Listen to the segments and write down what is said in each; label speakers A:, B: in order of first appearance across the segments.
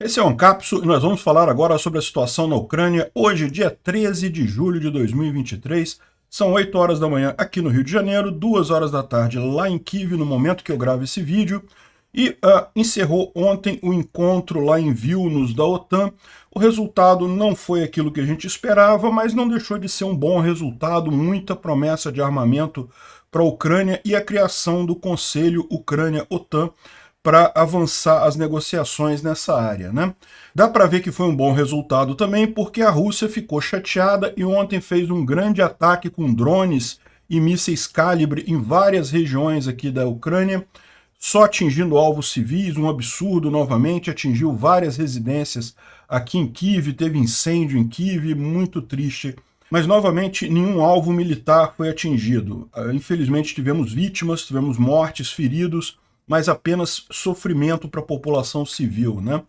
A: Esse é o Ancapso e nós vamos falar agora sobre a situação na Ucrânia. Hoje, dia 13 de julho de 2023, são 8 horas da manhã aqui no Rio de Janeiro, 2 horas da tarde lá em Kiev, no momento que eu gravo esse vídeo. E encerrou ontem o encontro lá em Vilnius da OTAN. O resultado não foi aquilo que a gente esperava, mas não deixou de ser um bom resultado, muita promessa de armamento para a Ucrânia e a criação do Conselho Ucrânia-OTAN para avançar as negociações nessa área, né? Dá para ver que foi um bom resultado também, porque a Rússia ficou chateada e ontem fez um grande ataque com drones e mísseis Calibre em várias regiões aqui da Ucrânia, só atingindo alvos civis, um absurdo novamente, atingiu várias residências aqui em Kiev, teve incêndio em Kiev, muito triste. Mas, novamente, nenhum alvo militar foi atingido. Infelizmente, tivemos vítimas, tivemos mortes, feridos, mas apenas sofrimento para a população civil, né?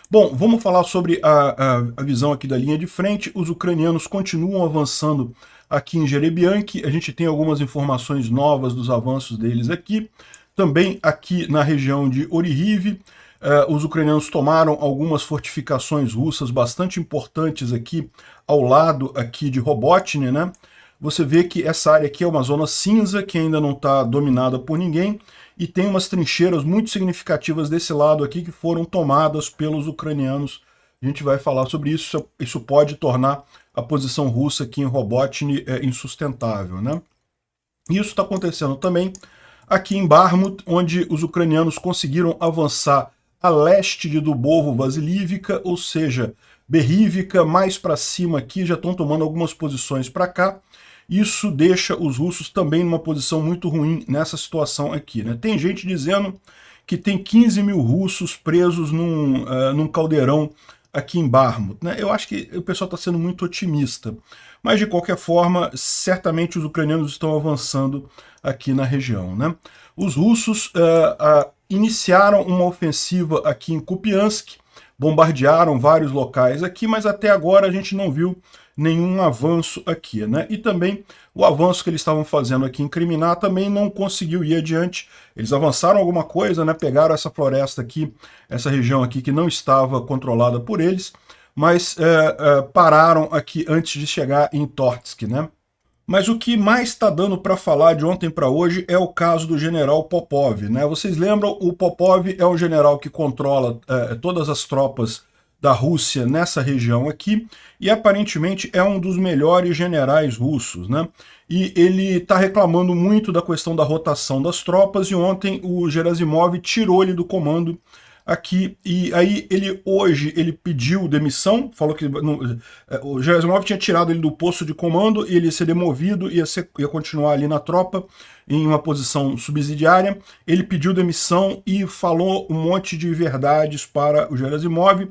A: Bom, vamos falar sobre a visão aqui da linha de frente. Os ucranianos continuam avançando aqui em Jerebianki. A gente tem algumas informações novas dos avanços deles aqui. Também aqui na região de Orihiv, os ucranianos tomaram algumas fortificações russas bastante importantes aqui ao lado aqui de Robotny, né? Você vê que essa área aqui é uma zona cinza que ainda não está dominada por ninguém e tem umas trincheiras muito significativas desse lado aqui que foram tomadas pelos ucranianos. A gente vai falar sobre isso. Isso pode tornar a posição russa aqui em Robotny insustentável, né? Isso está acontecendo também aqui em Bakhmut, onde os ucranianos conseguiram avançar a leste de Dubovo-Vasilivka, ou seja, Berivka, mais para cima aqui, já estão tomando algumas posições para cá. Isso deixa os russos também numa posição muito ruim nessa situação aqui, né? Tem gente dizendo que tem 15 mil russos presos num caldeirão aqui em Bakhmut, né? Eu acho que o pessoal está sendo muito otimista. Mas, de qualquer forma, certamente os ucranianos estão avançando aqui na região, né? Os russos iniciaram uma ofensiva aqui em Kupiansk, bombardearam vários locais aqui, mas até agora a gente não viu nenhum avanço aqui, né? E também o avanço que eles estavam fazendo aqui em Kriminá também não conseguiu ir adiante. Eles avançaram alguma coisa, né? Pegaram essa floresta aqui, essa região aqui que não estava controlada por eles, mas pararam aqui antes de chegar em Tortsk, né? Mas o que mais está dando para falar de ontem para hoje é o caso do general Popov, né? Vocês lembram, o Popov é um general que controla todas as tropas da Rússia nessa região aqui, e aparentemente é um dos melhores generais russos, né? E ele está reclamando muito da questão da rotação das tropas, e ontem o Gerasimov tirou ele do comando aqui, e aí hoje ele pediu demissão, falou que o Gerasimov tinha tirado ele do posto de comando, e ele ia ser demovido, ia continuar ali na tropa, em uma posição subsidiária. Ele pediu demissão e falou um monte de verdades para o Gerasimov,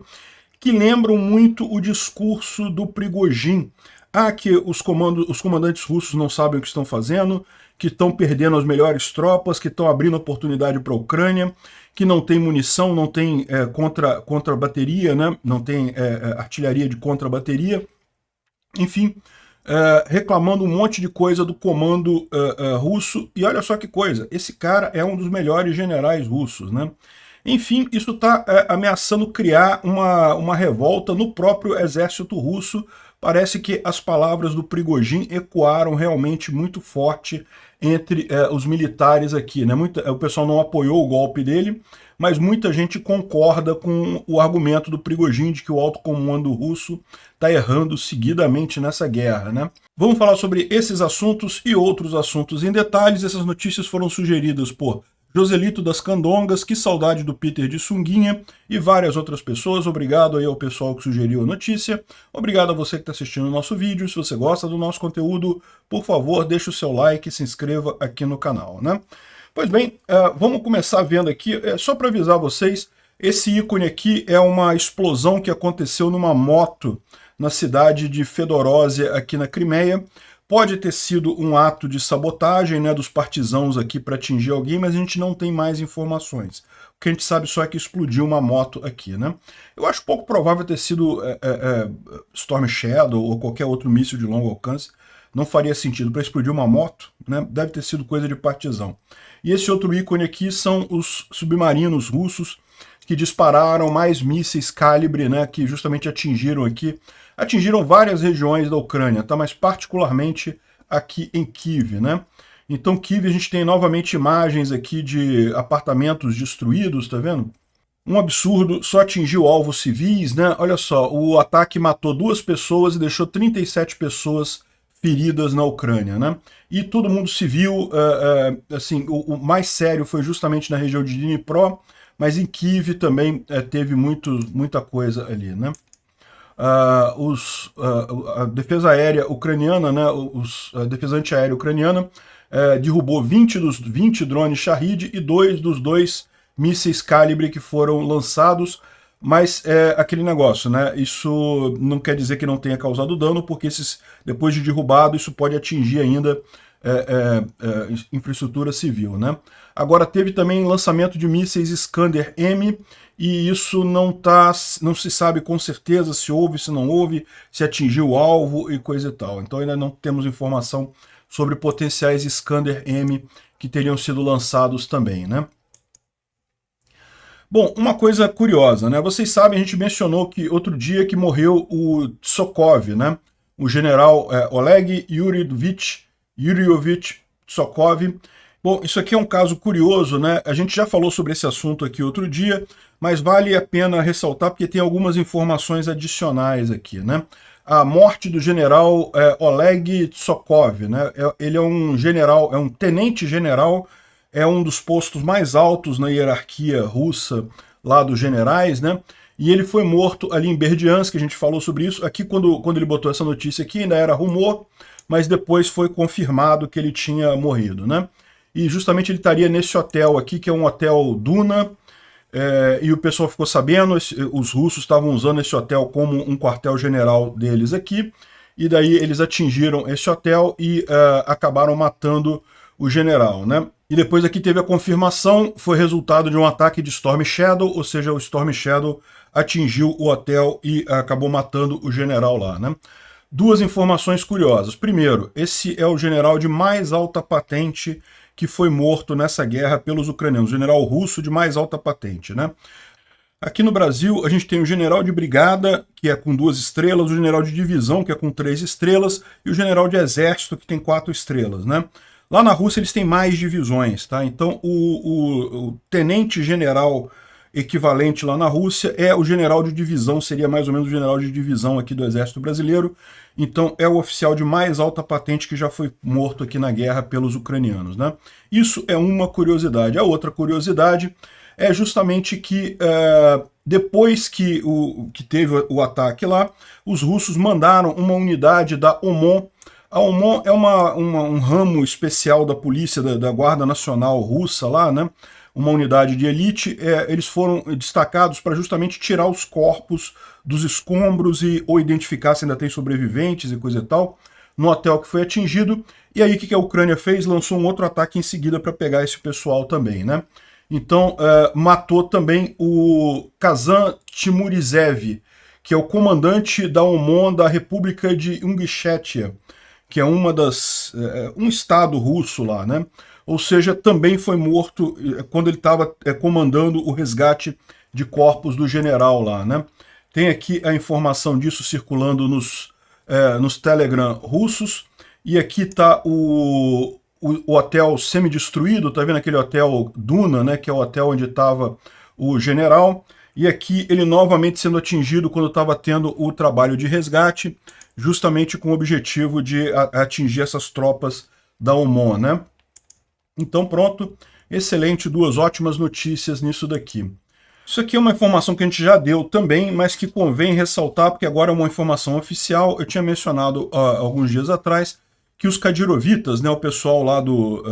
A: que lembram muito o discurso do Prigozhin. Que os comandantes russos não sabem o que estão fazendo, que estão perdendo as melhores tropas, que estão abrindo oportunidade para a Ucrânia, que não tem munição, não tem contra-bateria, né? Não tem artilharia de contra-bateria. Enfim, reclamando um monte de coisa do comando russo. E olha só que coisa, esse cara é um dos melhores generais russos, né? Enfim, isso está ameaçando criar uma revolta no próprio exército russo. Parece que as palavras do Prigozhin ecoaram realmente muito forte entre os militares aqui, né? O pessoal não apoiou o golpe dele, mas muita gente concorda com o argumento do Prigozhin de que o alto comando russo está errando seguidamente nessa guerra, né? Vamos falar sobre esses assuntos e outros assuntos em detalhes. Essas notícias foram sugeridas por Joselito das Candongas, Que Saudade do Peter de Sunguinha, e várias outras pessoas. Obrigado aí ao pessoal que sugeriu a notícia. Obrigado a você que está assistindo o nosso vídeo. Se você gosta do nosso conteúdo, por favor, deixe o seu like e se inscreva aqui no canal, né? Pois bem, vamos começar vendo aqui, só para avisar vocês, esse ícone aqui é uma explosão que aconteceu numa moto na cidade de Fedorósia, aqui na Crimeia. Pode ter sido um ato de sabotagem, né, dos partisãos aqui para atingir alguém, mas a gente não tem mais informações. O que a gente sabe só é que explodiu uma moto aqui, né? Eu acho pouco provável ter sido Storm Shadow ou qualquer outro míssil de longo alcance. Não faria sentido para explodir uma moto, né? Deve ter sido coisa de partizão. E esse outro ícone aqui são os submarinos russos que dispararam mais mísseis calibre, né, que justamente atingiram várias regiões da Ucrânia, tá? Mas particularmente aqui em Kyiv, né? Então Kyiv a gente tem novamente imagens aqui de apartamentos destruídos, tá vendo? Um absurdo, só atingiu alvos civis, né? Olha só, o ataque matou 2 pessoas e deixou 37 pessoas feridas na Ucrânia, né? E todo mundo civil, assim, o mais sério foi justamente na região de Dnipro, mas em Kyiv também teve muita coisa ali, né? A defesa aérea ucraniana, né? A defesa antiaérea ucraniana derrubou 20 drones Shahid e 2 mísseis calibre que foram lançados, mas é aquele negócio, né? Isso não quer dizer que não tenha causado dano, porque depois de derrubado, isso pode atingir ainda infraestrutura civil, né? Agora teve também lançamento de mísseis Iskander-M, e isso não se sabe com certeza se houve, se não houve, se atingiu o alvo e coisa e tal. Então ainda não temos informação sobre potenciais Iskander-M que teriam sido lançados também, né? Bom, uma coisa curiosa, né? Vocês sabem, a gente mencionou que outro dia que morreu o Tsokov, né? O general Oleg Yurievich Tsokov. Bom, isso aqui é um caso curioso, né? A gente já falou sobre esse assunto aqui outro dia, mas vale a pena ressaltar porque tem algumas informações adicionais aqui, né? A morte do general Oleg Tsokov, né? Ele é um general, é um tenente-general, é um dos postos mais altos na hierarquia russa lá dos generais, né? E ele foi morto ali em Berdiansk, a gente falou sobre isso. Aqui, quando ele botou essa notícia aqui, ainda era rumor, mas depois foi confirmado que ele tinha morrido, né? E justamente ele estaria nesse hotel aqui, que é um hotel Duna, e o pessoal ficou sabendo, os russos estavam usando esse hotel como um quartel-general deles aqui, e daí eles atingiram esse hotel e acabaram matando o general, né? E depois aqui teve a confirmação, foi resultado de um ataque de Storm Shadow, ou seja, o Storm Shadow atingiu o hotel e acabou matando o general lá, né? 2 informações curiosas. Primeiro, esse é o general de mais alta patente que foi morto nessa guerra pelos ucranianos, o general russo de mais alta patente, né? Aqui no Brasil, a gente tem o general de brigada, que é com 2 estrelas, o general de divisão, que é com 3 estrelas, e o general de exército, que tem 4 estrelas, né? Lá na Rússia eles têm mais divisões, tá? Então o tenente-general equivalente lá na Rússia é o general de divisão, seria mais ou menos o general de divisão aqui do Exército Brasileiro. Então é o oficial de mais alta patente que já foi morto aqui na guerra pelos ucranianos, né? Isso é uma curiosidade. A outra curiosidade é justamente que depois que teve o ataque lá, os russos mandaram uma unidade da OMON. A OMON é um ramo especial da polícia, da Guarda Nacional Russa lá, né? Uma unidade de elite. Eles foram destacados para justamente tirar os corpos dos escombros ou identificar se ainda tem sobreviventes e coisa e tal, no hotel que foi atingido. E aí o que a Ucrânia fez? Lançou um outro ataque em seguida para pegar esse pessoal também, né? Então matou também o Kazan Timurizev, que é o comandante da OMON da República de Ingushétia, que é um estado russo lá, né? Ou seja, também foi morto quando ele estava comandando o resgate de corpos do general lá, né? Tem aqui a informação disso circulando nos Telegram russos, e aqui está o hotel semi-destruído, tá vendo aquele hotel Duna, né? Que é o hotel onde estava o general, e aqui ele novamente sendo atingido quando estava tendo o trabalho de resgate, justamente com o objetivo de atingir essas tropas da OMON, né? Então pronto, excelente, 2 ótimas notícias nisso daqui. Isso aqui é uma informação que a gente já deu também, mas que convém ressaltar, porque agora é uma informação oficial. Eu tinha mencionado alguns dias atrás que os Kadyrovitas, né, o pessoal lá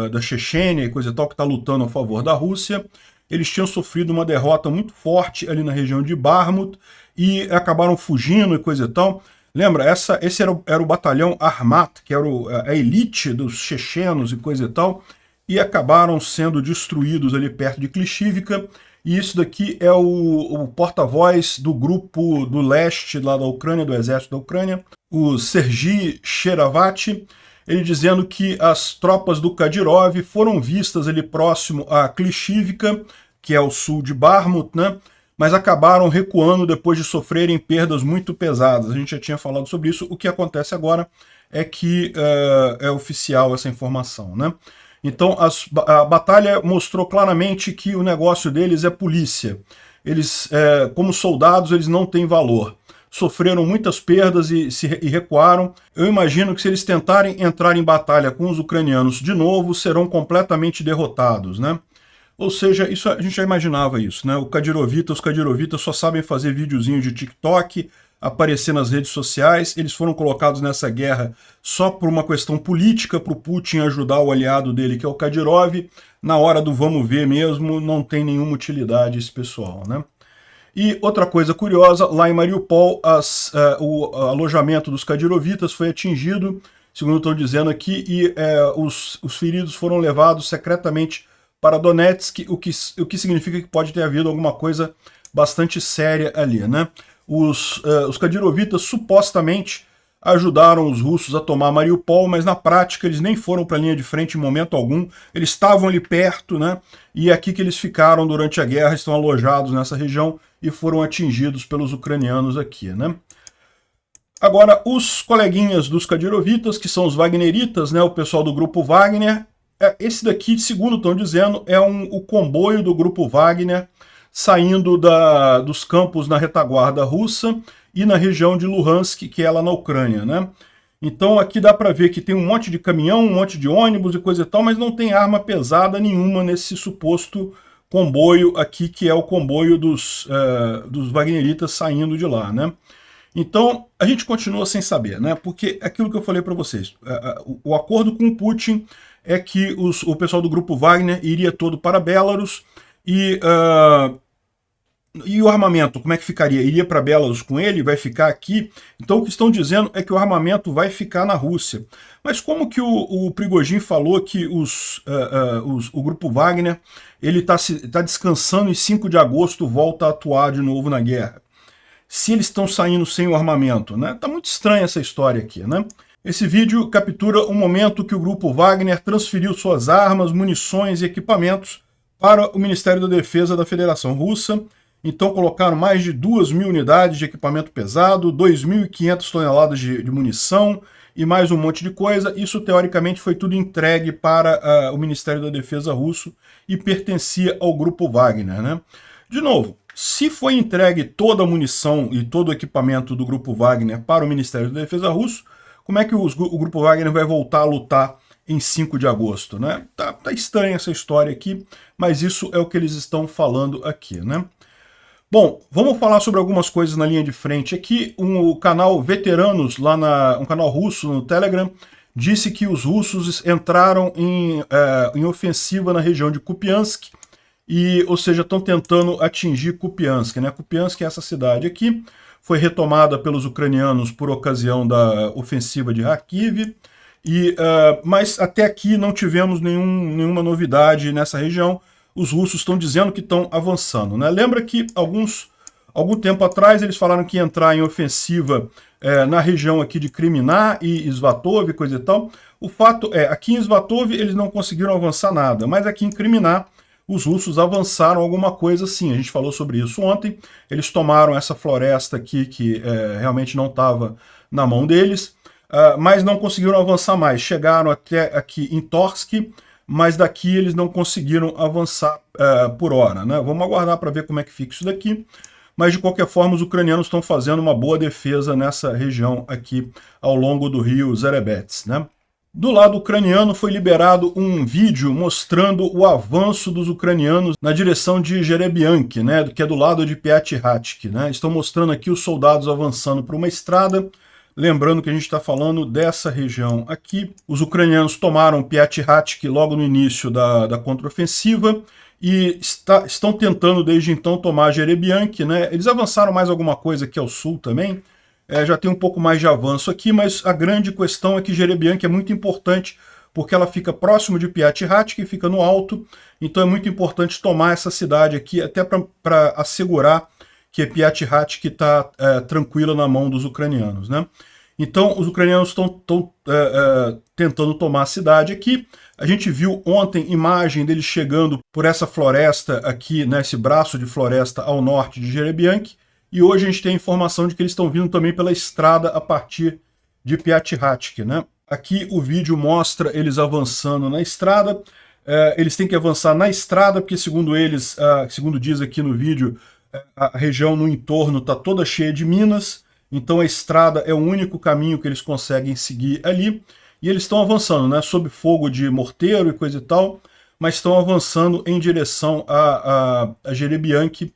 A: da Chechênia e coisa e tal, que está lutando a favor da Rússia, eles tinham sofrido uma derrota muito forte ali na região de Bakhmut e acabaram fugindo e coisa e tal. Lembra, esse era o batalhão Armat, que era a elite dos chechenos e coisa e tal, e acabaram sendo destruídos ali perto de Klishivka, e isso daqui é o porta-voz do grupo do leste lá da Ucrânia, do exército da Ucrânia, o Sergiy Sheravati, ele dizendo que as tropas do Kadyrov foram vistas ali próximo a Klishivka, que é ao sul de Bakhmut, né? Mas acabaram recuando depois de sofrerem perdas muito pesadas. A gente já tinha falado sobre isso. O que acontece agora é que é oficial essa informação, né? Então a batalha mostrou claramente que o negócio deles é polícia. Eles, como soldados, eles não têm valor. Sofreram muitas perdas e recuaram. Eu imagino que se eles tentarem entrar em batalha com os ucranianos de novo, serão completamente derrotados, né? Ou seja, isso, a gente já imaginava isso, né? Os Kadirovitas só sabem fazer videozinhos de TikTok, aparecer nas redes sociais. Eles foram colocados nessa guerra só por uma questão política, para o Putin ajudar o aliado dele, que é o Kadyrov. Na hora do vamos ver mesmo, não tem nenhuma utilidade esse pessoal, né? E outra coisa curiosa, lá em Mariupol, o alojamento dos Kadyrovitas foi atingido, segundo estão dizendo aqui, e os feridos foram levados secretamente para Donetsk, o que significa que pode ter havido alguma coisa bastante séria ali, né? Os Kadyrovitas supostamente ajudaram os russos a tomar Mariupol, mas na prática eles nem foram para a linha de frente em momento algum, eles estavam ali perto, né? E é aqui que eles ficaram durante a guerra, estão alojados nessa região e foram atingidos pelos ucranianos aqui, né? Agora, os coleguinhas dos Kadyrovitas, que são os Wagneritas, né, o pessoal do Grupo Wagner, esse daqui, segundo estão dizendo, é o comboio do Grupo Wagner saindo dos campos na retaguarda russa e na região de Luhansk, que é lá na Ucrânia, né? Então aqui dá para ver que tem um monte de caminhão, um monte de ônibus e coisa e tal, mas não tem arma pesada nenhuma nesse suposto comboio aqui, que é o comboio dos Wagneritas saindo de lá, né? Então, a gente continua sem saber, né? Porque aquilo que eu falei para vocês, o acordo com o Putin é que o pessoal do Grupo Wagner iria todo para Belarus e o armamento, como é que ficaria? Iria para Belarus com ele? Vai ficar aqui? Então o que estão dizendo é que o armamento vai ficar na Rússia. Mas como que o Prigozhin falou que o Grupo Wagner ele tá descansando e 5 de agosto volta a atuar de novo na guerra? Se eles estão saindo sem o armamento, né? Tá muito estranha essa história aqui, né? Esse vídeo captura o momento que o Grupo Wagner transferiu suas armas, munições e equipamentos para o Ministério da Defesa da Federação Russa. Então colocaram mais de 2.000 unidades de equipamento pesado, 2.500 toneladas de munição e mais um monte de coisa. Isso, teoricamente, foi tudo entregue para o Ministério da Defesa russo e pertencia ao Grupo Wagner, né? De novo, se foi entregue toda a munição e todo o equipamento do Grupo Wagner para o Ministério da Defesa russo, como é que o Grupo Wagner vai voltar a lutar em 5 de agosto, né? Tá estranha essa história aqui, mas isso é o que eles estão falando aqui, né? Bom, vamos falar sobre algumas coisas na linha de frente aqui. O canal Veteranos, um canal russo no Telegram, disse que os russos entraram em ofensiva na região de Kupiansk, ou seja, estão tentando atingir Kupiansk, né? Kupiansk é essa cidade aqui, foi retomada pelos ucranianos por ocasião da ofensiva de Kharkiv, mas até aqui não tivemos nenhuma novidade nessa região. Os russos estão dizendo que estão avançando, né? Lembra que algum tempo atrás eles falaram que ia entrar em ofensiva na região aqui de Kriminá e Svatov, coisa e tal. O fato é, aqui em Svatov eles não conseguiram avançar nada, mas aqui em Kriminá os russos avançaram alguma coisa sim. A gente falou sobre isso ontem. Eles tomaram essa floresta aqui que realmente não estava na mão deles, mas não conseguiram avançar mais. Chegaram até aqui em Torsk, mas daqui eles não conseguiram avançar por hora, né? Vamos aguardar para ver como é que fica isso daqui. Mas, de qualquer forma, os ucranianos estão fazendo uma boa defesa nessa região aqui, ao longo do rio Zerebets, né? Do lado ucraniano foi liberado um vídeo mostrando o avanço dos ucranianos na direção de Jerebianki, né? Que é do lado de Piatykhatsk, né? Estão mostrando aqui os soldados avançando por uma estrada. Lembrando que a gente está falando dessa região aqui. Os ucranianos tomaram Piatykhatsk logo no início da contraofensiva e estão tentando desde então tomar Jerebianki, né? Eles avançaram mais alguma coisa aqui ao sul também. Já tem um pouco mais de avanço aqui, mas a grande questão é que Jerebianki é muito importante porque ela fica próximo de Piatykhatsk e fica no alto. Então é muito importante tomar essa cidade aqui até para assegurar que Piatykhatsk está tranquila na mão dos ucranianos, né? Então, os ucranianos estão tentando tomar a cidade aqui. A gente viu ontem imagem deles chegando por essa floresta aqui, nesse braço de floresta ao norte de Jerebianque, e hoje a gente tem a informação de que eles estão vindo também pela estrada a partir de Piatihatsk, né? Aqui o vídeo mostra eles avançando na estrada. Eles têm que avançar na estrada, porque segundo eles, segundo diz aqui no vídeo, a região no entorno está toda cheia de minas, então a estrada é o único caminho que eles conseguem seguir ali, e eles estão avançando, né, sob fogo de morteiro e coisa e tal, mas estão avançando em direção a Jerebianque,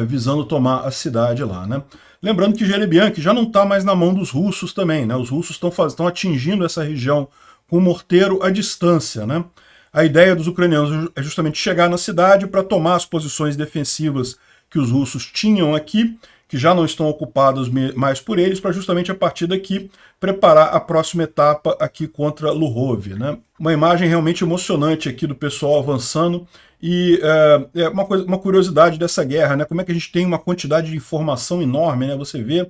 A: visando tomar a cidade lá, né. Lembrando que Jerebianque já não está mais na mão dos russos também, né, os russos estão atingindo essa região com morteiro à distância, né. A ideia dos ucranianos é justamente chegar na cidade para tomar as posições defensivas que os russos tinham aqui, que já não estão ocupadas mais por eles, para justamente a partir daqui preparar a próxima etapa aqui contra Luhov, né? Uma imagem realmente emocionante aqui do pessoal avançando, e é uma curiosidade dessa guerra, né? Como é que a gente tem uma quantidade de informação enorme, né? Você vê,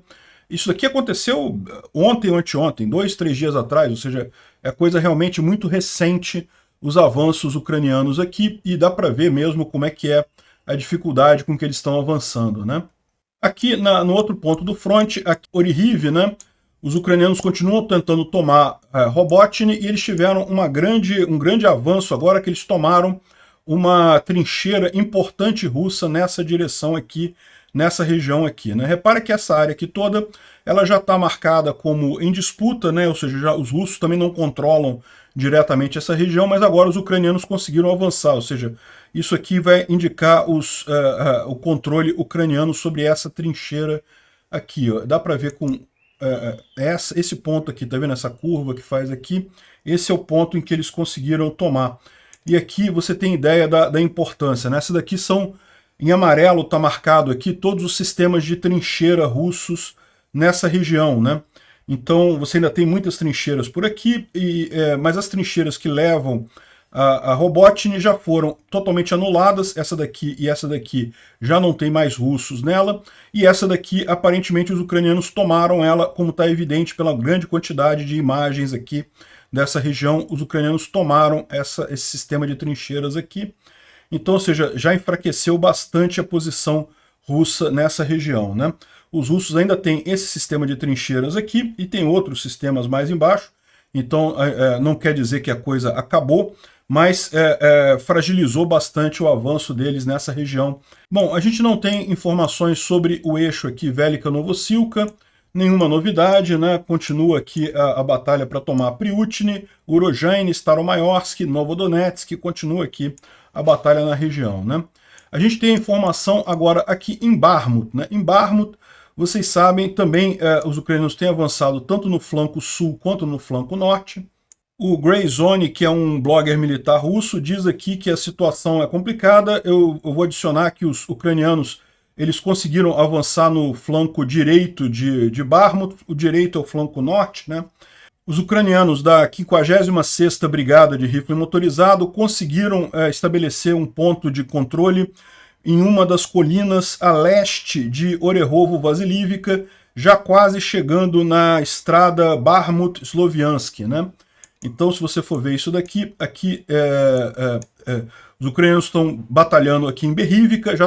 A: isso daqui aconteceu ontem ou anteontem, 2, 3 dias atrás, ou seja, é coisa realmente muito recente, os avanços ucranianos aqui, e dá para ver mesmo como é que é a dificuldade com que eles estão avançando, né? Aqui no outro ponto do fronte, aqui, Orihiv, né? Os ucranianos continuam tentando tomar Robotny, e eles tiveram um grande avanço agora que eles tomaram uma trincheira importante russa nessa direção aqui, nessa região aqui, né? Repara que essa área aqui toda, ela já está marcada como em disputa, né? Ou seja, os russos também não controlam diretamente essa região, mas agora os ucranianos conseguiram avançar, ou seja, isso aqui vai indicar o controle ucraniano sobre essa trincheira aqui, ó. Dá para ver com esse ponto aqui, tá vendo essa curva que faz aqui? Esse é o ponto em que eles conseguiram tomar. E aqui você tem ideia da importância, né? Essa daqui são, em amarelo está marcado aqui, todos os sistemas de trincheira russos nessa região, né? Então você ainda tem muitas trincheiras por aqui, mas as trincheiras que levam a Robotny já foram totalmente anuladas, essa daqui e essa daqui já não tem mais russos nela, e essa daqui aparentemente os ucranianos tomaram ela, como está evidente pela grande quantidade de imagens aqui dessa região, os ucranianos tomaram esse sistema de trincheiras aqui, então, ou seja, já enfraqueceu bastante a posição russa nessa região, né? Os russos ainda têm esse sistema de trincheiras aqui, e tem outros sistemas mais embaixo, então não quer dizer que a coisa acabou, mas fragilizou bastante o avanço deles nessa região. Bom, a gente não tem informações sobre o eixo aqui Velika-Novosilka, nenhuma novidade, né? Continua aqui a batalha para tomar Priutny, Urozhaine, Staromayorsk, Novodonetsk, continua aqui a batalha na região, né? A gente tem a informação agora aqui em Bakhmut, né? Em Bakhmut, vocês sabem, também os ucranianos têm avançado tanto no flanco sul quanto no flanco norte. O Grey Zone, que é um blogger militar russo, diz aqui que a situação é complicada. Eu vou adicionar que os ucranianos eles conseguiram avançar no flanco direito de Bakhmut, o direito é o flanco norte, né? Os ucranianos da 56ª Brigada de Rifle Motorizado conseguiram estabelecer um ponto de controle em uma das colinas a leste de Orehovo-Vasilivka, já quase chegando na estrada Bakhmut-Sloviansk, né? Então, se você for ver isso daqui, aqui os ucranianos estão batalhando aqui em Berivka, já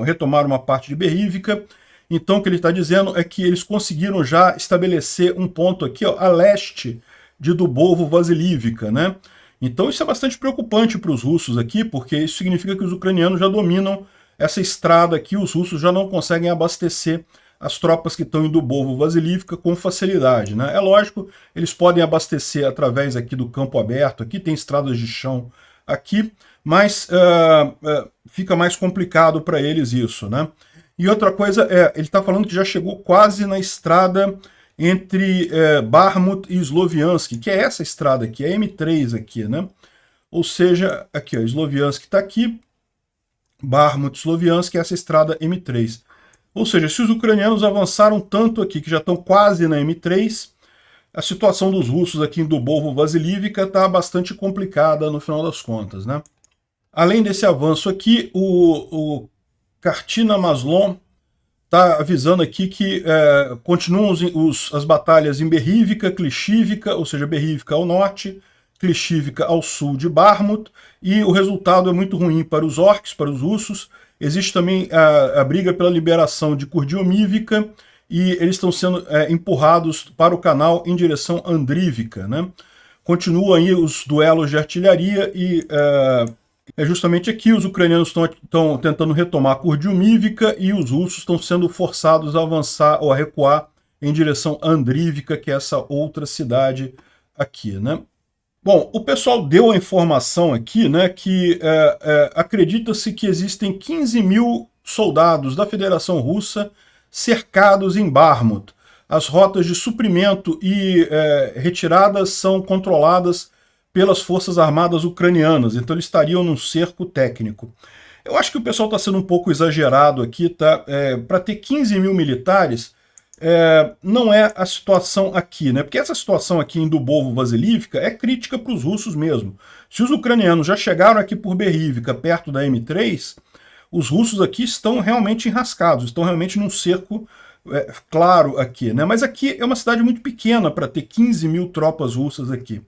A: retomaram uma parte de Berivka. Então, o que ele está dizendo é que eles conseguiram já estabelecer um ponto aqui, ó, a leste de Dubovo-Vasilivka, né? Então, isso é bastante preocupante para os russos aqui, porque isso significa que os ucranianos já dominam essa estrada aqui, os russos já não conseguem abastecer as tropas que estão em Dubovo-Vasilivka com facilidade, né? É lógico, eles podem abastecer através aqui do campo aberto, aqui tem estradas de chão aqui, mas fica mais complicado para eles isso, né? E outra coisa, ele está falando que já chegou quase na estrada entre Bakhmut e Sloviansk, que é essa estrada aqui, é M3 aqui, né? Ou seja, aqui, ó, Sloviansk está aqui, Bakhmut e Sloviansk é essa estrada M3. Ou seja, se os ucranianos avançaram tanto aqui, que já estão quase na M3, a situação dos russos aqui em Dubovo-Vasilivka está bastante complicada no final das contas, né? Além desse avanço aqui, o Kartina Maslon está avisando aqui que continuam as batalhas em Berhívka, Klishivka, ou seja, Berhívka ao norte, Klishivka ao sul de Bakhmut, e o resultado é muito ruim para os orcs, para os russos. Existe também a briga pela liberação de Kurdiumivka, e eles estão sendo empurrados para o canal em direção a Andrivka, né? Continuam aí os duelos de artilharia e é justamente aqui os ucranianos estão tentando retomar Kurdiumivka e os russos estão sendo forçados a avançar ou a recuar em direção a Andrivka, que é essa outra cidade aqui, né? Bom, o pessoal deu a informação aqui, né, que acredita-se que existem 15 mil soldados da Federação Russa cercados em Bakhmut. As rotas de suprimento e retiradas são controladas pelas forças armadas ucranianas, então eles estariam num cerco técnico. Eu acho que o pessoal está sendo um pouco exagerado aqui, tá? Para ter 15 mil militares, não é a situação aqui, né? Porque essa situação aqui em Dubovo-Vasilivka é crítica para os russos mesmo. Se os ucranianos já chegaram aqui por Berhívka, perto da M3, os russos aqui estão realmente enrascados, estão realmente num cerco claro aqui, né? Mas aqui é uma cidade muito pequena para ter 15 mil tropas russas aqui.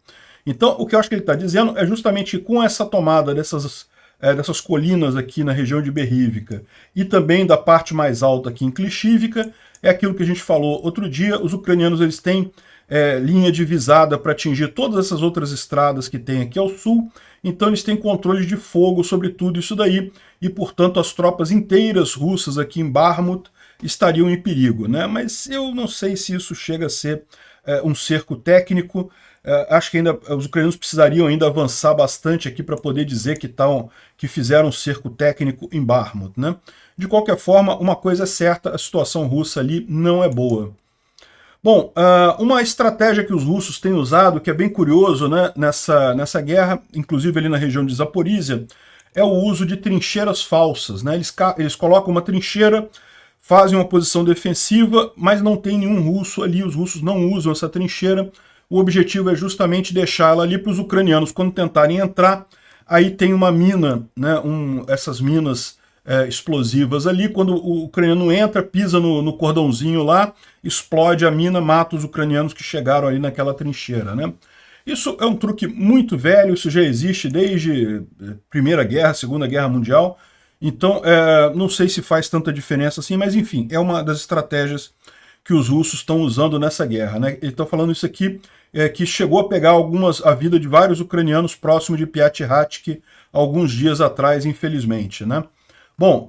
A: Então, o que eu acho que ele está dizendo é justamente que com essa tomada dessas colinas aqui na região de Berhívka e também da parte mais alta aqui em Klishivka, é aquilo que a gente falou outro dia, os ucranianos eles têm linha divisada para atingir todas essas outras estradas que tem aqui ao sul, então eles têm controle de fogo sobre tudo isso daí, e portanto as tropas inteiras russas aqui em Bakhmut estariam em perigo, né? Mas eu não sei se isso chega a ser um cerco técnico. Acho que ainda os ucranianos precisariam ainda avançar bastante aqui para poder dizer que fizeram um cerco técnico em Bakhmut, né? De qualquer forma, uma coisa é certa, a situação russa ali não é boa. Bom, uma estratégia que os russos têm usado, que é bem curioso, né, nessa guerra, inclusive ali na região de Zaporizhia, é o uso de trincheiras falsas, né? Eles colocam uma trincheira, fazem uma posição defensiva, mas não tem nenhum russo ali, os russos não usam essa trincheira. O objetivo é justamente deixá-la ali para os ucranianos, quando tentarem entrar, aí tem uma mina, né, essas minas explosivas ali, quando o ucraniano entra, pisa no cordãozinho lá, explode a mina, mata os ucranianos que chegaram ali naquela trincheira, né? Isso é um truque muito velho, isso já existe desde Primeira Guerra, Segunda Guerra Mundial, então não sei se faz tanta diferença assim, mas enfim, é uma das estratégias que os russos estão usando nessa guerra, né? Eles estão falando isso aqui, que chegou a pegar a vida de vários ucranianos próximo de Piatihatsky alguns dias atrás, infelizmente, né? Bom,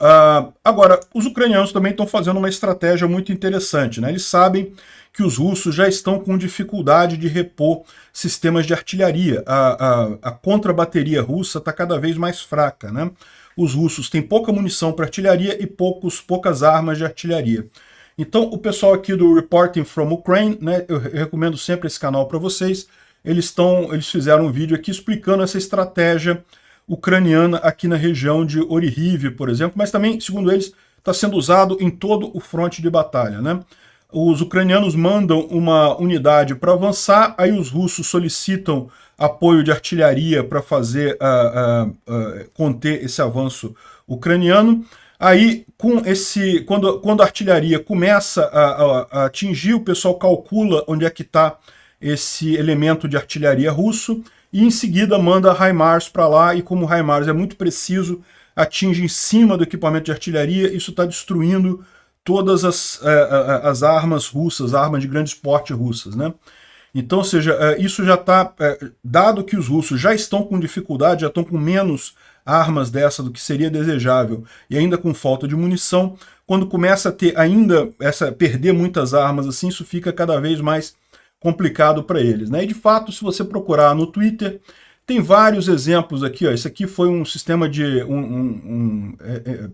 A: agora, os ucranianos também estão fazendo uma estratégia muito interessante, né? Eles sabem que os russos já estão com dificuldade de repor sistemas de artilharia. A contrabateria russa está cada vez mais fraca, né? Os russos têm pouca munição para artilharia e poucas armas de artilharia. Então, o pessoal aqui do Reporting from Ukraine, né, eu recomendo sempre esse canal para vocês, eles fizeram um vídeo aqui explicando essa estratégia ucraniana aqui na região de Oryhivy, por exemplo, mas também, segundo eles, está sendo usado em todo o fronte de batalha, né? Os ucranianos mandam uma unidade para avançar, aí os russos solicitam apoio de artilharia para fazer conter esse avanço ucraniano. Aí, quando a artilharia começa a atingir, o pessoal calcula onde é que está esse elemento de artilharia russo, e em seguida manda HIMARS para lá, e como o HIMARS é muito preciso, atinge em cima do equipamento de artilharia, isso está destruindo todas as armas russas, armas de grande porte russas, né? Então, ou seja, isso já está, dado que os russos já estão com dificuldade, já estão com menos armas dessa do que seria desejável, e ainda com falta de munição, quando começa a ter perder muitas armas assim, isso fica cada vez mais complicado para eles, né? E de fato, se você procurar no Twitter, tem vários exemplos aqui, ó. Esse aqui foi um sistema de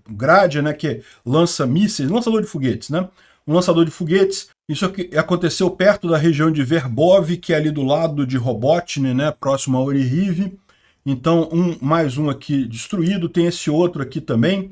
A: Grad, né, que lança mísseis, lançador de foguetes, né? Um lançador de foguetes. Isso aqui aconteceu perto da região de Verbov, que é ali do lado de Robotny, né, próximo a Oryhivy. Então, mais um aqui destruído. Tem esse outro aqui também,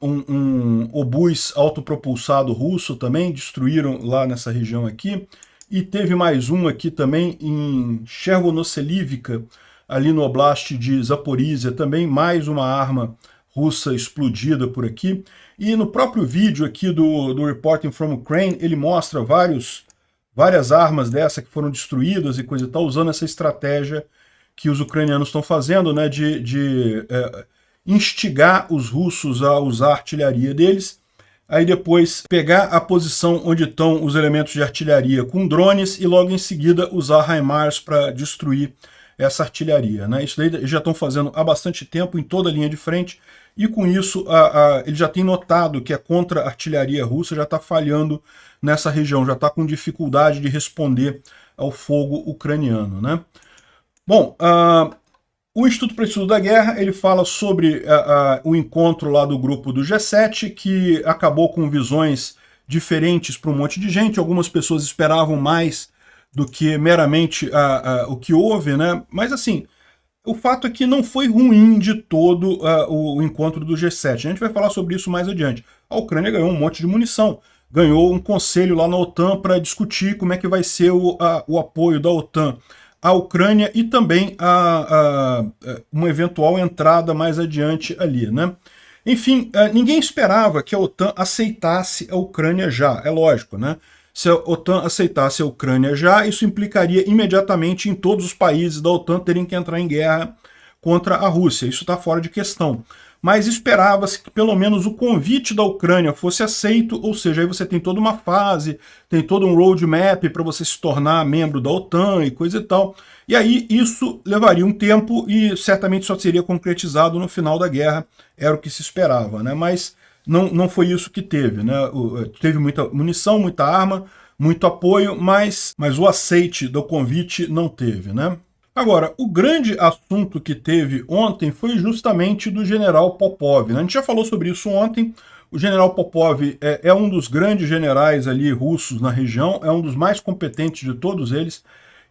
A: um obus autopropulsado russo também, destruíram lá nessa região aqui. E teve mais um aqui também em Chervonoselivka, ali no Oblast de Zaporizhia, também mais uma arma russa explodida por aqui. E no próprio vídeo aqui do Reporting from Ukraine, ele mostra várias armas dessa que foram destruídas e coisa e tal, usando essa estratégia que os ucranianos estão fazendo, né, de instigar os russos a usar a artilharia deles, aí depois pegar a posição onde estão os elementos de artilharia com drones e logo em seguida usar HIMARS para destruir essa artilharia, né? Isso daí eles já estão fazendo há bastante tempo em toda a linha de frente, e com isso ele já tem notado que a contra-artilharia russa já está falhando nessa região, já está com dificuldade de responder ao fogo ucraniano, né? Bom, o Instituto para o Estudo da Guerra, ele fala sobre o encontro lá do grupo do G7, que acabou com visões diferentes para um monte de gente. Algumas pessoas esperavam mais do que meramente o que houve, né? Mas assim, o fato é que não foi ruim de todo o encontro do G7. A gente vai falar sobre isso mais adiante. A Ucrânia ganhou um monte de munição, ganhou um conselho lá na OTAN para discutir como é que vai ser o apoio da OTAN à Ucrânia e também uma eventual entrada mais adiante ali, né? Enfim, ninguém esperava que a OTAN aceitasse a Ucrânia já, é lógico, né? Se a OTAN aceitasse a Ucrânia já, isso implicaria imediatamente em todos os países da OTAN terem que entrar em guerra contra a Rússia. Isso está fora de questão. Mas esperava-se que pelo menos o convite da Ucrânia fosse aceito, ou seja, aí você tem toda uma fase, tem todo um roadmap para você se tornar membro da OTAN e coisa e tal. E aí isso levaria um tempo e certamente só seria concretizado no final da guerra, era o que se esperava, né? Mas não foi isso que teve, né? Teve muita munição, muita arma, muito apoio, mas o aceite do convite não teve, né? Agora, o grande assunto que teve ontem foi justamente do general Popov, né? A gente já falou sobre isso ontem. O general Popov é um dos grandes generais ali russos na região, é um dos mais competentes de todos eles,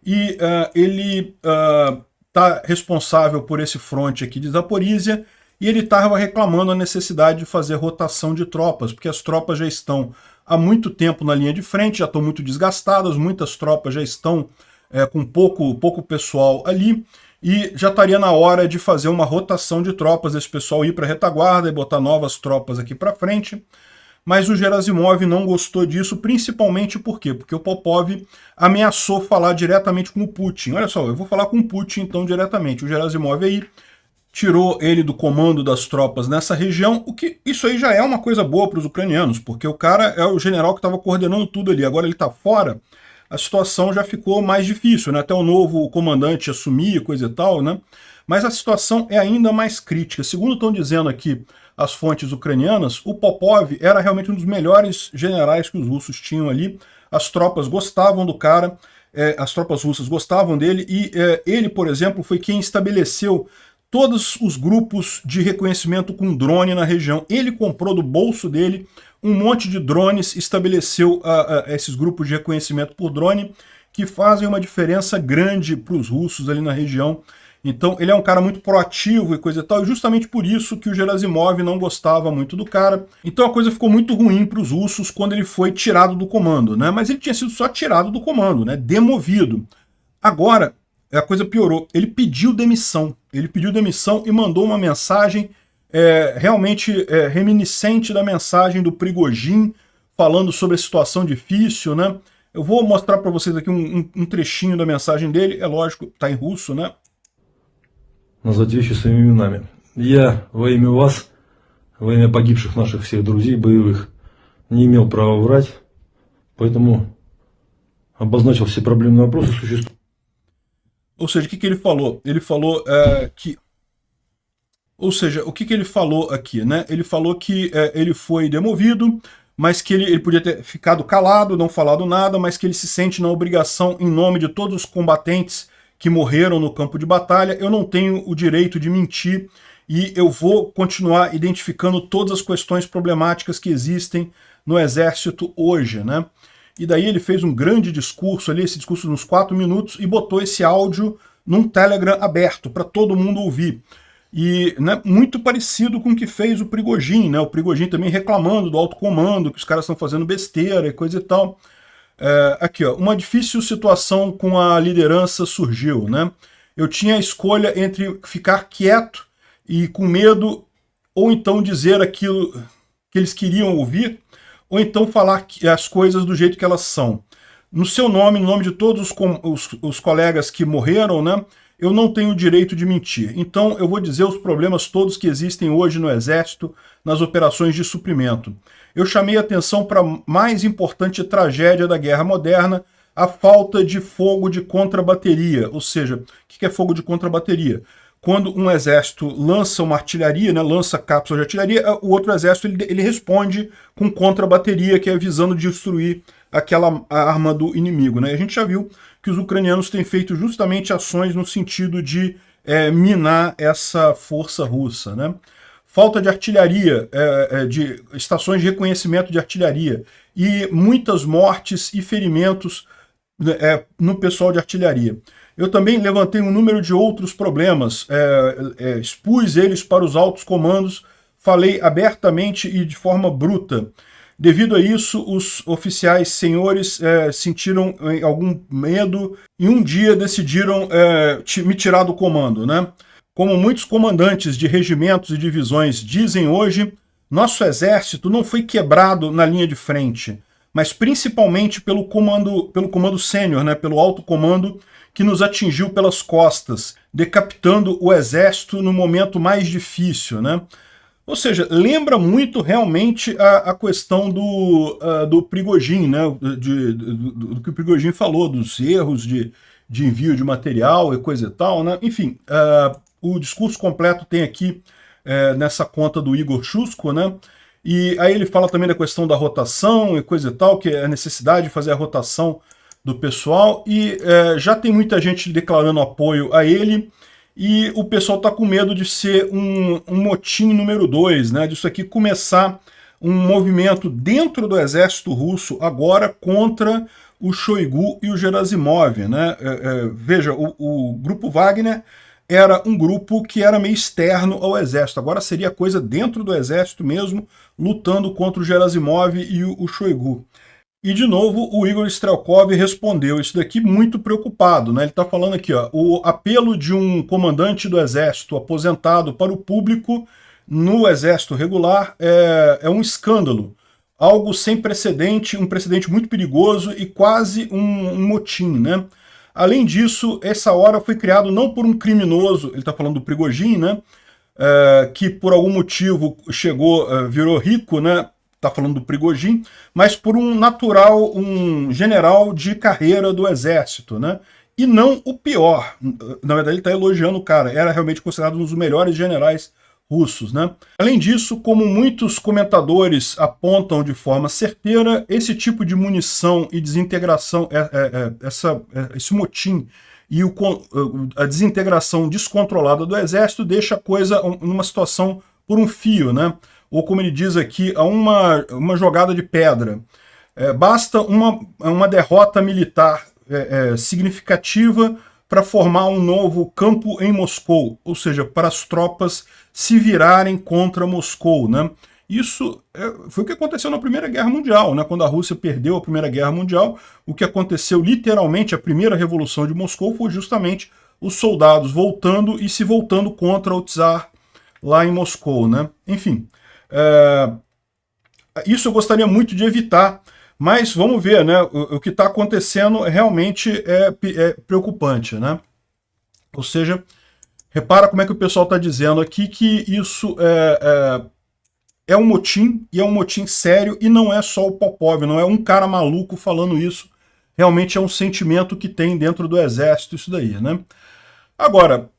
A: e ele está responsável por esse fronte aqui de Zaporísia, e ele estava reclamando a necessidade de fazer rotação de tropas, porque as tropas já estão há muito tempo na linha de frente, já estão muito desgastadas, muitas tropas já estão com pouco pessoal ali, e já estaria na hora de fazer uma rotação de tropas, desse pessoal ir para a retaguarda e botar novas tropas aqui para frente. Mas o Gerasimov não gostou disso, principalmente por quê? Porque o Popov ameaçou falar diretamente com o Putin. Olha só, eu vou falar com o Putin então diretamente. O Gerasimov aí tirou ele do comando das tropas nessa região, o que isso aí já é uma coisa boa para os ucranianos, porque o cara é o general que estava coordenando tudo ali, agora ele está fora, a situação já ficou mais difícil, né? Até o novo comandante assumir, coisa e tal, né? Mas a situação é ainda mais crítica. Segundo estão dizendo aqui as fontes ucranianas, o Popov era realmente um dos melhores generais que os russos tinham ali, as tropas gostavam do cara, as tropas russas gostavam dele, e ele, por exemplo, foi quem estabeleceu todos os grupos de reconhecimento com drone na região. Ele comprou do bolso dele um monte de drones, estabeleceu esses grupos de reconhecimento por drone, que fazem uma diferença grande para os russos ali na região. Então ele é um cara muito proativo e coisa e tal, e justamente por isso que o Gerasimov não gostava muito do cara. Então a coisa ficou muito ruim para os russos quando ele foi tirado do comando, né? Mas ele tinha sido só tirado do comando, né? Demovido. Agora, a coisa piorou. Ele pediu demissão. Ele pediu demissão e mandou uma mensagem realmente reminiscente da mensagem do Prigozhin, falando sobre a situação difícil, né? Eu vou mostrar para vocês aqui um trechinho da mensagem dele. É lógico, está em russo, né?
B: Назвать вещи своими именами. Я во имя вас, во имя погибших наших всех друзей боевых, не имел права врать, поэтому обозначил все проблемные вопросы существуют.
A: Ou seja, o que ele falou? Ele falou que... Ou seja, o que ele falou aqui, né? Ele falou que ele foi demovido, mas que ele podia ter ficado calado, não falado nada, mas que ele se sente na obrigação, em nome de todos os combatentes que morreram no campo de batalha, eu não tenho o direito de mentir e eu vou continuar identificando todas as questões problemáticas que existem no exército hoje, né? E daí ele fez um grande discurso ali, esse discurso nos 4 minutos, e botou esse áudio num Telegram aberto para todo mundo ouvir. E né, muito parecido com o que fez o Prigozhin, né? O Prigozhin também reclamando do alto comando, que os caras estão fazendo besteira e coisa e tal. Aqui, ó, uma difícil situação com a liderança surgiu, né? Eu tinha a escolha entre ficar quieto e com medo ou então dizer aquilo que eles queriam ouvir, ou então falar as coisas do jeito que elas são. No seu nome, no nome de todos os colegas que morreram, né, eu não tenho o direito de mentir. Então eu vou dizer os problemas todos que existem hoje no Exército, nas operações de suprimento. Eu chamei a atenção para a mais importante tragédia da guerra moderna, a falta de fogo de contrabateria. Ou seja, o que é fogo de contrabateria? Quando um exército lança uma artilharia, né, lança cápsula de artilharia, o outro exército ele responde com contrabateria, que é visando destruir aquela arma do inimigo. Né? A gente já viu que os ucranianos têm feito justamente ações no sentido de minar essa força russa. Né? Falta de artilharia, de estações de reconhecimento de artilharia e muitas mortes e ferimentos no pessoal de artilharia. Eu também levantei um número de outros problemas, expus eles para os altos comandos, falei abertamente e de forma bruta. Devido a isso, os oficiais senhores sentiram algum medo e um dia decidiram me tirar do comando, né? Como muitos comandantes de regimentos e divisões dizem hoje, nosso exército não foi quebrado na linha de frente, mas principalmente pelo comando sênior, né? Pelo alto comando, que nos atingiu pelas costas, decapitando o exército no momento mais difícil, né? Ou seja, lembra muito realmente a questão do Prigozhin, né? Do que o Prigozhin falou, dos erros de envio de material e coisa e tal, né? Enfim, o discurso completo tem aqui nessa conta do Igor Shusko, né? E aí ele fala também da questão da rotação e coisa e tal, que é a necessidade de fazer a rotação do pessoal, e já tem muita gente declarando apoio a ele, e o pessoal está com medo de ser um motim número 2, né, disso aqui começar um movimento dentro do exército russo agora contra o Shoigu e o Gerasimov. Né? Veja, o grupo Wagner era um grupo que era meio externo ao exército, agora seria coisa dentro do exército mesmo, lutando contra o Gerasimov e o Shoigu. E, de novo, o Igor Strelkov respondeu isso daqui muito preocupado. Né? Ele está falando aqui, ó, o apelo de um comandante do exército aposentado para o público no exército regular é um escândalo, algo sem precedente, um precedente muito perigoso e quase um motim. Né? Além disso, essa hora foi criado não por um criminoso, ele está falando do Prigozhin, né? Que por algum motivo virou rico, né? Está falando do Prigozhin, mas por um natural, um general de carreira do exército, né? E não o pior. Na verdade, ele está elogiando o cara. Era realmente considerado um dos melhores generais russos, né? Além disso, como muitos comentadores apontam de forma certeira, esse tipo de munição e desintegração, esse motim e a desintegração descontrolada do exército deixa a coisa numa situação por um fio, né? Ou como ele diz aqui, a uma jogada de pedra. Basta uma derrota militar significativa para formar um novo campo em Moscou, ou seja, para as tropas se virarem contra Moscou. Né? Isso foi o que aconteceu na Primeira Guerra Mundial, né? Quando a Rússia perdeu a Primeira Guerra Mundial, o que aconteceu literalmente, a primeira revolução de Moscou foi justamente os soldados voltando e se voltando contra o czar lá em Moscou. Né? Enfim, isso eu gostaria muito de evitar, mas vamos ver, né? O que está acontecendo realmente é preocupante, né? Ou seja, repara como é que o pessoal está dizendo aqui que isso é um motim, e é um motim sério, e não é só o Popov, não é um cara maluco falando isso, realmente é um sentimento que tem dentro do exército isso daí, né? Agora,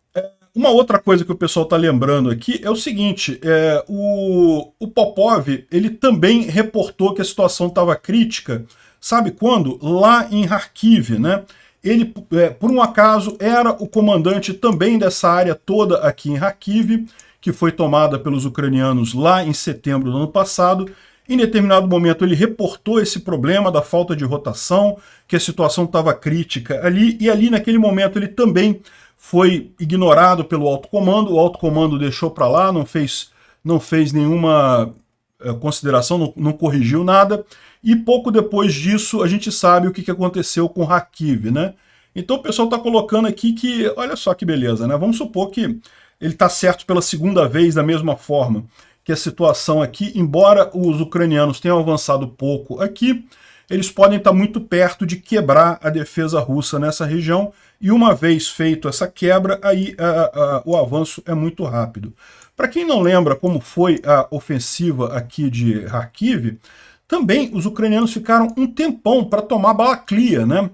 A: uma outra coisa que o pessoal está lembrando aqui é o seguinte, o Popov, ele também reportou que a situação estava crítica, sabe quando? Lá em Kharkiv, né? Ele, por um acaso, era o comandante também dessa área toda aqui em Kharkiv, que foi tomada pelos ucranianos lá em setembro do ano passado. Em determinado momento ele reportou esse problema da falta de rotação, que a situação estava crítica ali, e ali naquele momento ele também foi ignorado pelo alto comando, o alto comando deixou para lá, não fez nenhuma consideração, não corrigiu nada, e pouco depois disso a gente sabe o que aconteceu com Kharkiv, né? Então o pessoal está colocando aqui que, olha só que beleza, né? Vamos supor que ele está certo pela segunda vez da mesma forma. que a situação aqui, embora os ucranianos tenham avançado pouco aqui, eles podem estar muito perto de quebrar a defesa russa nessa região, e uma vez feito essa quebra, aí o avanço é muito rápido. Para quem não lembra como foi a ofensiva aqui de Kharkiv, também os ucranianos ficaram um tempão para tomar Balaklia, né?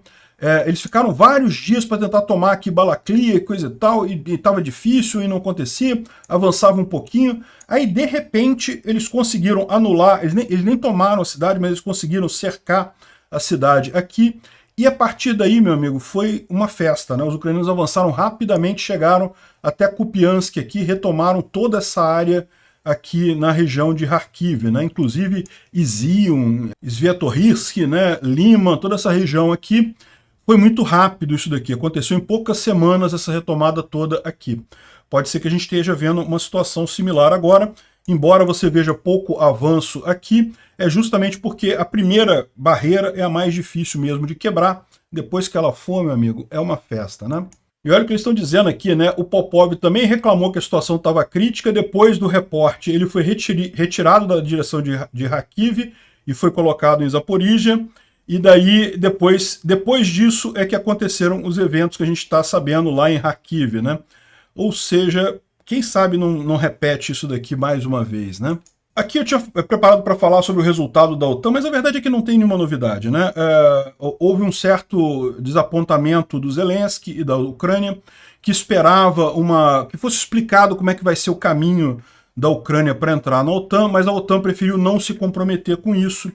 A: Eles ficaram vários dias para tentar tomar aqui Balaklia e coisa e tal, e estava difícil e não acontecia, avançava um pouquinho. Aí, de repente, eles conseguiram anular, eles nem tomaram a cidade, mas eles conseguiram cercar a cidade aqui. E a partir daí, meu amigo, foi uma festa, né? Os ucranianos avançaram rapidamente, chegaram até Kupiansk aqui, retomaram toda essa área aqui na região de Kharkiv, né? Inclusive Izium, Sviatohirsk, né? Lima, toda essa região aqui. Foi muito rápido isso daqui, aconteceu em poucas semanas essa retomada toda aqui. Pode ser que a gente esteja vendo uma situação similar agora, embora você veja pouco avanço aqui, é justamente porque a primeira barreira é a mais difícil mesmo de quebrar, depois que ela for, meu amigo, é uma festa, né? E olha o que eles estão dizendo aqui, né? O Popov também reclamou que a situação estava crítica, depois do reporte ele foi retirado da direção de Kharkiv e foi colocado em Zaporizhia. E daí, depois disso, é que aconteceram os eventos que a gente está sabendo lá em Kharkiv, né? Ou seja, quem sabe não repete isso daqui mais uma vez, né? Aqui eu tinha preparado para falar sobre o resultado da OTAN, mas a verdade é que não tem nenhuma novidade, né? Houve um certo desapontamento do Zelensky e da Ucrânia, que esperava que fosse explicado como é que vai ser o caminho da Ucrânia para entrar na OTAN, mas a OTAN preferiu não se comprometer com isso.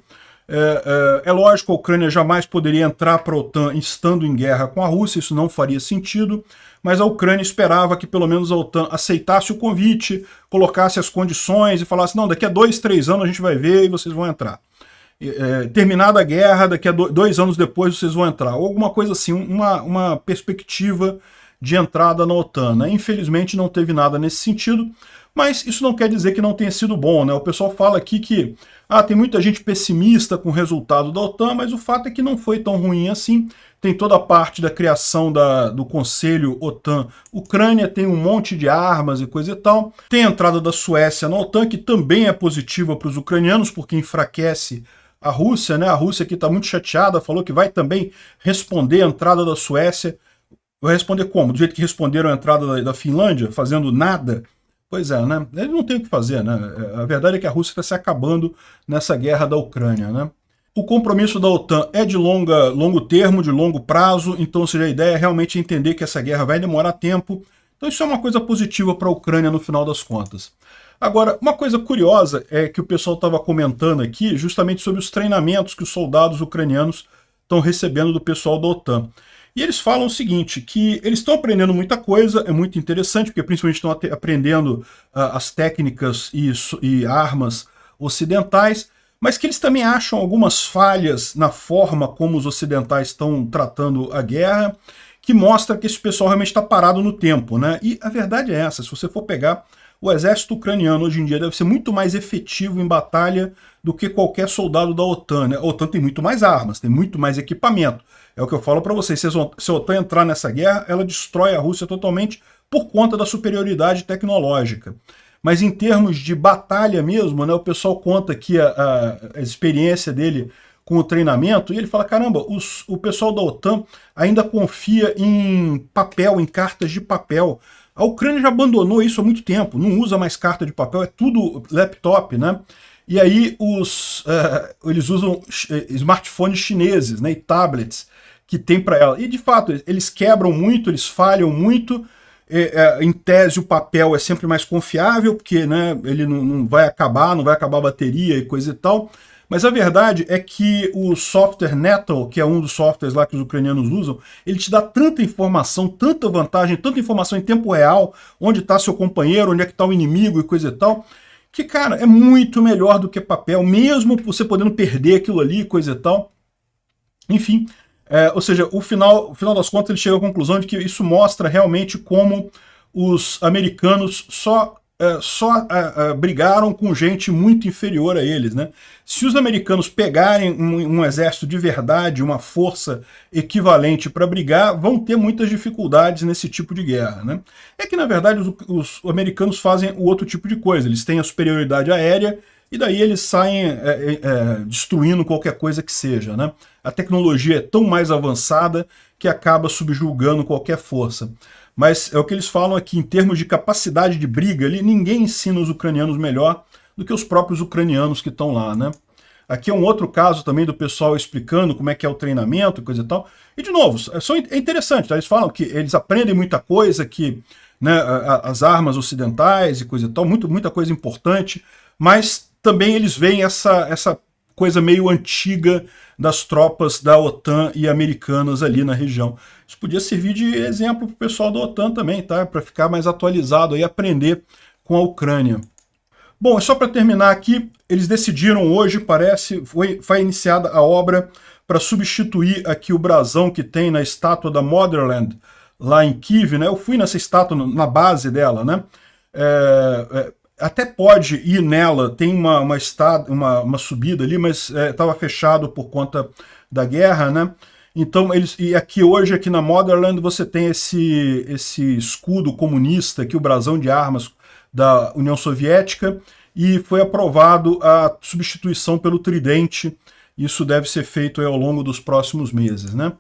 A: É lógico, a Ucrânia jamais poderia entrar para a OTAN estando em guerra com a Rússia, isso não faria sentido, mas a Ucrânia esperava que pelo menos a OTAN aceitasse o convite, colocasse as condições e falasse, não, daqui a 2, 3 anos a gente vai ver e vocês vão entrar. Terminada a guerra, daqui a 2 anos depois vocês vão entrar. Ou alguma coisa assim, uma perspectiva de entrada na OTAN, né? Infelizmente não teve nada nesse sentido, mas isso não quer dizer que não tenha sido bom, né? O pessoal fala aqui que tem muita gente pessimista com o resultado da OTAN, mas o fato é que não foi tão ruim assim. Tem toda a parte da criação do Conselho OTAN-Ucrânia, tem um monte de armas e coisa e tal. Tem a entrada da Suécia na OTAN, que também é positiva para os ucranianos, porque enfraquece a Rússia, né? A Rússia aqui está muito chateada, falou que vai também responder a entrada da Suécia. Vai responder como? Do jeito que responderam a entrada da Finlândia, fazendo nada? Pois é, né? Eles não têm o que fazer, né? A verdade é que a Rússia está se acabando nessa guerra da Ucrânia, né? O compromisso da OTAN é de longo termo, de longo prazo, então, ou seja, a ideia é realmente entender que essa guerra vai demorar tempo. Então isso é uma coisa positiva para a Ucrânia no final das contas. Agora, uma coisa curiosa é que o pessoal estava comentando aqui justamente sobre os treinamentos que os soldados ucranianos estão recebendo do pessoal da OTAN. E eles falam o seguinte, que eles estão aprendendo muita coisa, é muito interessante, porque principalmente estão aprendendo as técnicas e armas ocidentais, mas que eles também acham algumas falhas na forma como os ocidentais estão tratando a guerra, que mostra que esse pessoal realmente está parado no tempo, né? E a verdade é essa, se você for pegar o exército ucraniano hoje em dia deve ser muito mais efetivo em batalha do que qualquer soldado da OTAN, né? A OTAN tem muito mais armas, tem muito mais equipamento. É o que eu falo para vocês, se a OTAN entrar nessa guerra, ela destrói a Rússia totalmente por conta da superioridade tecnológica. Mas em termos de batalha mesmo, né, o pessoal conta aqui a experiência dele com o treinamento, e ele fala, caramba, o pessoal da OTAN ainda confia em papel, em cartas de papel. A Ucrânia já abandonou isso há muito tempo, não usa mais carta de papel, é tudo laptop, né? E aí eles usam smartphones chineses, né, e tablets que tem para ela. E de fato, eles quebram muito, eles falham muito. Em tese o papel é sempre mais confiável, porque, né, ele não vai acabar a bateria e coisa e tal. Mas a verdade é que o software Nettle, que é um dos softwares lá que os ucranianos usam, ele te dá tanta informação, tanta vantagem, tanta informação em tempo real, onde está seu companheiro, onde é que está o inimigo e coisa e tal, que, cara, é muito melhor do que papel, mesmo você podendo perder aquilo ali, coisa e tal. Enfim, ou seja, o final das contas ele chega à conclusão de que isso mostra realmente como os americanos só só brigaram com gente muito inferior a eles, né? Se os americanos pegarem um exército de verdade, uma força equivalente para brigar, vão ter muitas dificuldades nesse tipo de guerra, né? É que, na verdade, os americanos fazem o outro tipo de coisa. Eles têm a superioridade aérea e daí eles saem destruindo qualquer coisa que seja, né? A tecnologia é tão mais avançada que acaba subjugando qualquer força. Mas é o que eles falam aqui, em termos de capacidade de briga, ali, ninguém ensina os ucranianos melhor do que os próprios ucranianos que estão lá, né? Aqui é um outro caso também do pessoal explicando como é que é o treinamento e coisa e tal. E, de novo, é interessante, tá? Eles falam que eles aprendem muita coisa, que, né, as armas ocidentais e coisa e tal, muita coisa importante, mas também eles veem essa coisa meio antiga das tropas da OTAN e americanas ali na região. Isso podia servir de exemplo para o pessoal da OTAN também, tá? Para ficar mais atualizado e aprender com a Ucrânia. Bom, só para terminar aqui, eles decidiram hoje, parece, foi iniciada a obra para substituir aqui o brasão que tem na estátua da Motherland, lá em Kyiv, né? Eu fui nessa estátua, na base dela, né? Até pode ir nela, tem uma subida ali, mas estava fechado por conta da guerra, né? Então, hoje, aqui na Motherland, você tem esse escudo comunista, aqui, o brasão de armas da União Soviética, e foi aprovado a substituição pelo tridente. Isso deve ser feito ao longo dos próximos meses, né?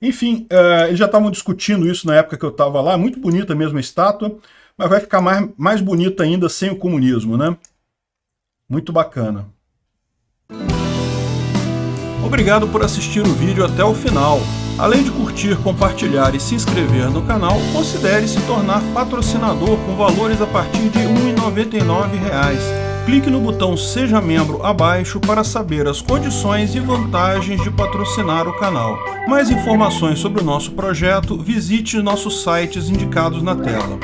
A: Enfim, eles já estavam discutindo isso na época que eu estava lá, muito bonita mesmo a estátua, mas vai ficar mais bonita ainda sem o comunismo, né? Muito bacana. Obrigado por assistir o vídeo até o final. Além de curtir, compartilhar e se inscrever no canal, considere se tornar patrocinador com valores a partir de R$ 1,99. Clique no botão Seja Membro abaixo para saber as condições e vantagens de patrocinar o canal. Mais informações sobre o nosso projeto, visite nossos sites indicados na tela.